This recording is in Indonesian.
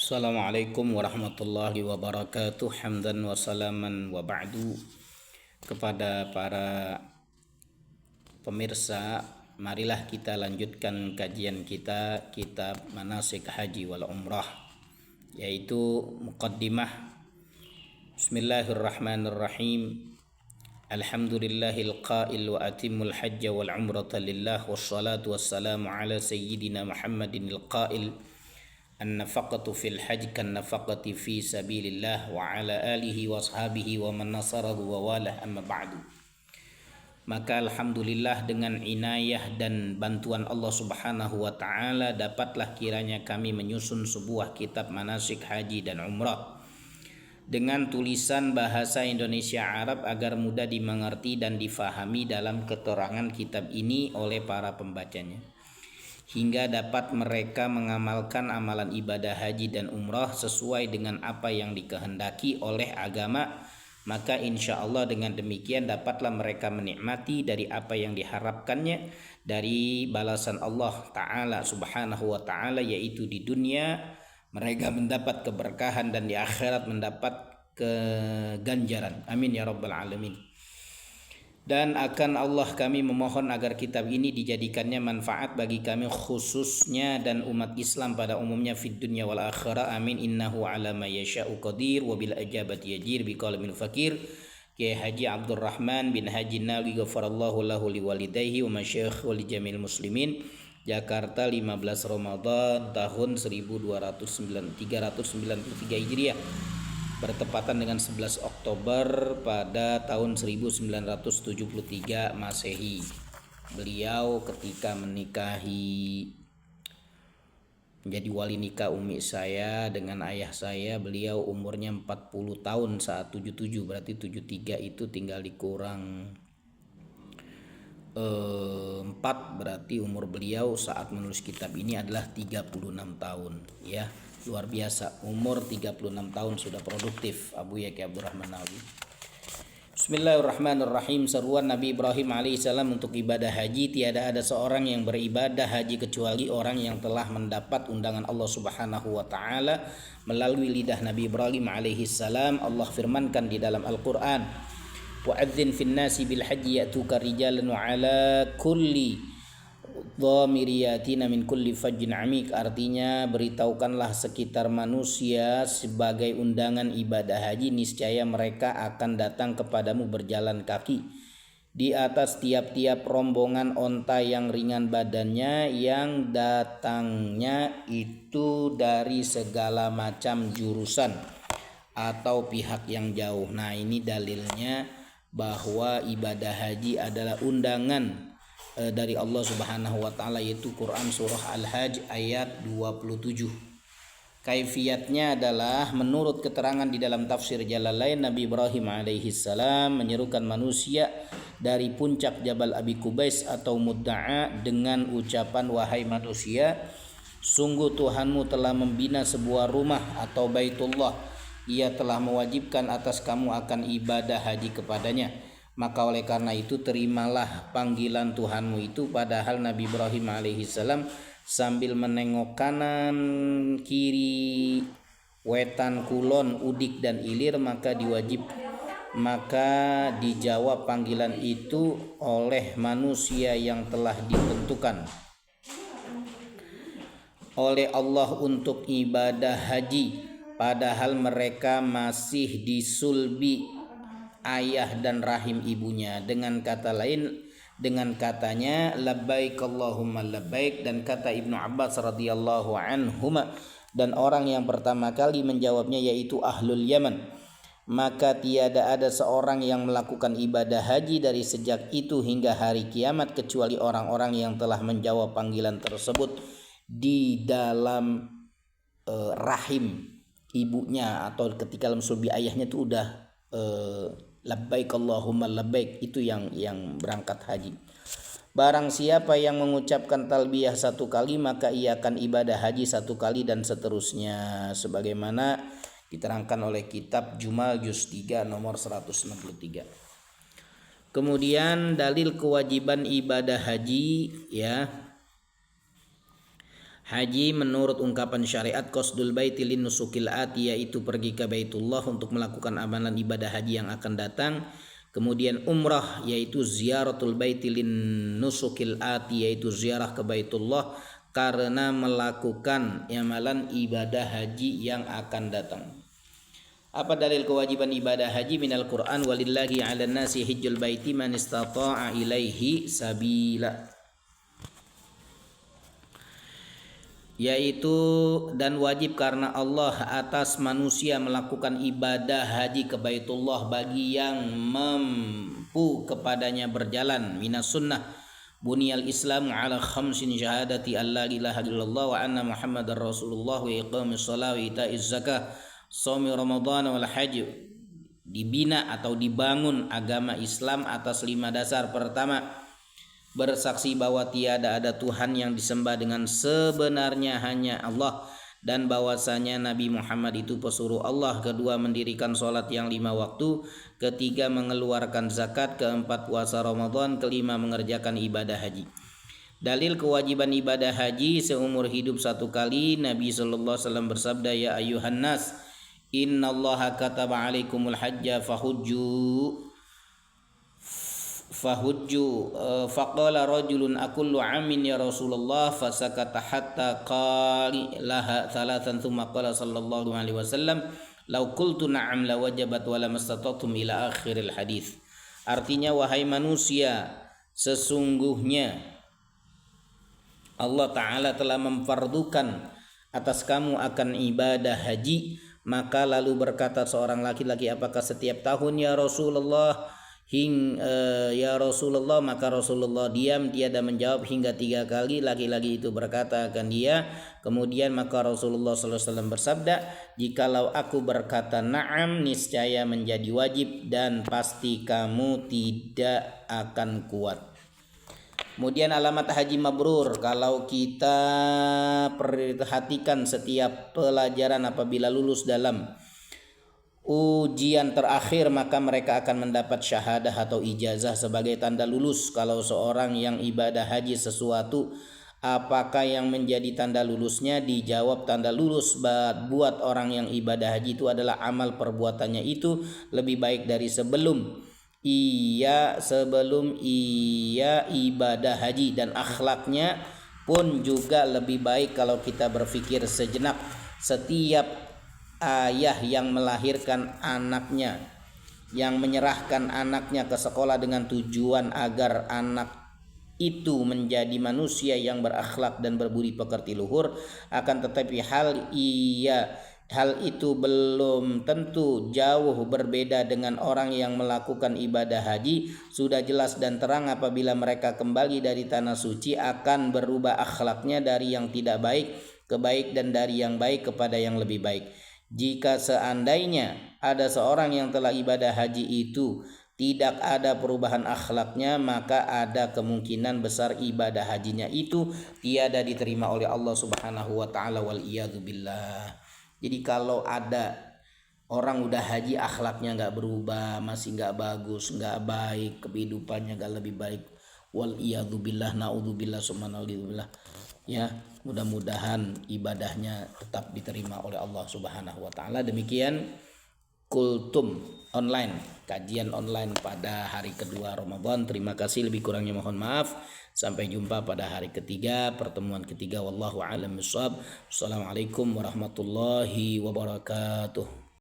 Assalamualaikum warahmatullahi wabarakatuh. Hamdan wa salaman wa ba'du. Kepada para pemirsa, marilah kita lanjutkan kajian kita kitab Manasik Haji wal Umrah, yaitu muqaddimah. Bismillahirrahmanirrahim. Alhamdulillahil qail wa atimul hajja wal umrata lillah wassalatu wassalamu ala sayyidina Muhammadinil qail an-nafaqatu fil hajj kan nafaqati fi sabilillah wa ala alihi wa ashabihi wa man nasarahu wa walah, amma ba'du. Maka alhamdulillah, dengan inayah dan bantuan Allah Subhanahu wa taala dapatlah kiranya kami menyusun sebuah kitab manasik haji dan umrah dengan tulisan bahasa Indonesia Arab agar mudah dimengerti dan difahami dalam keterangan kitab ini oleh para pembacanya, hingga dapat mereka mengamalkan amalan ibadah haji dan umrah sesuai dengan apa yang dikehendaki oleh agama. Maka insya Allah dengan demikian dapatlah mereka menikmati dari apa yang diharapkannya dari balasan Allah Ta'ala Subhanahu wa Ta'ala, yaitu di dunia mereka mendapat keberkahan dan di akhirat mendapat keganjaran. Amin ya rabbal alamin. Dan akan Allah kami memohon agar kitab ini dijadikannya manfaat bagi kami khususnya dan umat Islam pada umumnya fid dunya wal akhirah. Amin. Innahu ala ma yasha'u qadir wa bil ajabati yajir biqalamil fakir. Kiai Haji Abdurrahman bin Haji Nawawi ghafarallahu lahu liwalidayhi wa masyayikh wal jamil muslimin. Jakarta, 15 Ramadan tahun 1393 Hijriah, bertepatan dengan 11 Oktober pada tahun 1973 Masehi. Beliau ketika menjadi wali nikah umi saya dengan ayah saya, beliau umurnya 40 tahun saat 77, berarti 73 itu tinggal dikurang 4, berarti umur beliau saat menulis kitab ini adalah 36 tahun ya. Luar biasa, umur 36 tahun sudah produktif Abu Yaqi Abdurrahman Nawawi. Bismillahirrahmanirrahim. Seruan Nabi Ibrahim alaihissalam untuk ibadah haji. Tiada ada seorang yang beribadah haji kecuali orang yang telah mendapat undangan Allah Subhanahu wa taala melalui lidah Nabi Ibrahim alaihissalam. Allah firmankan di dalam Al-Qur'an, wa'adzin fin nasi bil haji ya'tuka rijalan wa ala kulli dhamiriyatina min kulli fajjin amik. Artinya, beritahukanlah sekitar manusia sebagai undangan ibadah haji, niscaya mereka akan datang kepadamu berjalan kaki di atas tiap-tiap rombongan onta yang ringan badannya, yang datangnya itu dari segala macam jurusan atau pihak yang jauh. Nah, ini dalilnya bahwa ibadah haji adalah undangan dari Allah Subhanahu wa taala, yaitu Quran surah Al-Hajj ayat 27. Kaifiyatnya adalah menurut keterangan di dalam tafsir Jalalain, Nabi Ibrahim alaihissalam menyerukan manusia dari puncak Jabal Abi Kubais atau Mudda'a dengan ucapan, wahai manusia, sungguh Tuhanmu telah membina sebuah rumah atau Baitullah. Ia telah mewajibkan atas kamu akan ibadah haji kepadanya. Maka oleh karena itu terimalah panggilan Tuhanmu itu. Padahal Nabi Ibrahim alaihissalam sambil menengok kanan, kiri, wetan, kulon, udik dan ilir, maka dijawab panggilan itu oleh manusia yang telah ditentukan oleh Allah untuk ibadah haji, padahal mereka masih disulbi ayah dan rahim ibunya. Dengan kata lain, dengan katanya labbaik Allahumma labbaik. Dan kata Ibnu Abbas radhiyallahu anhuma, dan orang yang pertama kali menjawabnya yaitu ahlul Yaman. Maka tiada ada seorang yang melakukan ibadah haji dari sejak itu hingga hari kiamat kecuali orang-orang yang telah menjawab panggilan tersebut di dalam rahim ibunya, atau ketika dalam sulbi ayahnya itu udah labbaik Allahumma labbaik, itu yang berangkat haji. Barang siapa yang mengucapkan talbiyah satu kali, maka ia akan ibadah haji satu kali dan seterusnya, sebagaimana diterangkan oleh kitab Jumal juz 3 nomor 163. Kemudian dalil kewajiban ibadah haji ya. Haji menurut ungkapan syariat qasdul baiti lin nusukil ati, yaitu pergi ke Baitullah untuk melakukan amalan ibadah haji yang akan datang. Kemudian umrah yaitu ziyaratul baiti lin nusukil ati, yaitu ziarah ke Baitullah karena melakukan amalan ibadah haji yang akan datang. Apa dalil kewajiban ibadah haji? Minal Quran, walillahi 'alan nasi hijjul baiti man istata'a ilaihi sabila. Yaitu dan wajib karena Allah atas manusia melakukan ibadah haji ke Baitullah bagi yang mampu kepadanya berjalan. Minas sunnah buniyal Islam ala khamsin syahadati alla ilaha illallah wa anna muhammadar rasulullah wa iqamis shalah wa ita'iz zakah shaumi ramadan wal hajj. Dibina atau dibangun agama Islam atas 5 dasar. Pertama, bersaksi bahwa tiada ada Tuhan yang disembah dengan sebenarnya hanya Allah dan bahwasanya Nabi Muhammad itu pesuruh Allah. Kedua, mendirikan sholat yang 5 waktu. Ketiga, mengeluarkan zakat. Keempat, puasa Ramadan. Kelima, mengerjakan ibadah haji. Dalil kewajiban ibadah haji seumur hidup 1 kali. Nabi SAW bersabda, ya ayuhan nas, innallaha kataba alaikumul hajja fahujju faqala rajulun akullu amin ya Rasulullah fasakata hatta qala thalathan thumma qala sallallahu alaihi wasallam law qultu na'am la wajabat wa lam astatatum ila akhiril hadis. Artinya, wahai manusia, sesungguhnya Allah Ta'ala telah memfardukan atas kamu akan ibadah haji. Maka lalu berkata seorang laki-laki, apakah setiap tahun ya Rasulullah? Ya Rasulullah, maka Rasulullah diam tiada menjawab hingga 3 kali. Laki-laki itu berkata akan dia. Kemudian maka Rasulullah SAW bersabda, jikalau aku berkata na'am, niscaya menjadi wajib dan pasti kamu tidak akan kuat. Kemudian alamat haji mabrur, kalau kita perhatikan setiap pelajaran apabila lulus dalam ujian terakhir, maka mereka akan mendapat syahadah atau ijazah sebagai tanda lulus. Kalau seorang yang ibadah haji sesuatu, apakah yang menjadi tanda lulusnya? Dijawab, tanda lulus buat orang yang ibadah haji itu adalah amal perbuatannya itu lebih baik dari sebelum ia ibadah haji, dan akhlaknya pun juga lebih baik. Kalau kita berpikir sejenak, setiap ayah yang melahirkan anaknya, yang menyerahkan anaknya ke sekolah dengan tujuan agar anak itu menjadi manusia yang berakhlak dan berbudi pekerti luhur, akan tetapi hal itu belum tentu jauh berbeda dengan orang yang melakukan ibadah haji. Sudah jelas dan terang apabila mereka kembali dari tanah suci akan berubah akhlaknya dari yang tidak baik ke baik dan dari yang baik kepada yang lebih baik. Jika seandainya ada seorang yang telah ibadah haji itu tidak ada perubahan akhlaknya, maka ada kemungkinan besar ibadah hajinya itu tiada diterima oleh Allah Subhanahu wa taala, wal iyadzu billah. Jadi kalau ada orang udah haji akhlaknya nggak berubah, masih nggak bagus, nggak baik, kehidupannya nggak lebih baik, wal iyadzu billah, naudzubillah, subhanallah, ya, mudah-mudahan ibadahnya tetap diterima oleh Allah Subhanahu wa taala. Demikian Kultum online, kajian online pada hari kedua Ramadan. Terima kasih, lebih kurangnya mohon maaf. Sampai jumpa pada hari ketiga, pertemuan ketiga. Wallahu a'lam bishawab. Assalamualaikum warahmatullahi wabarakatuh.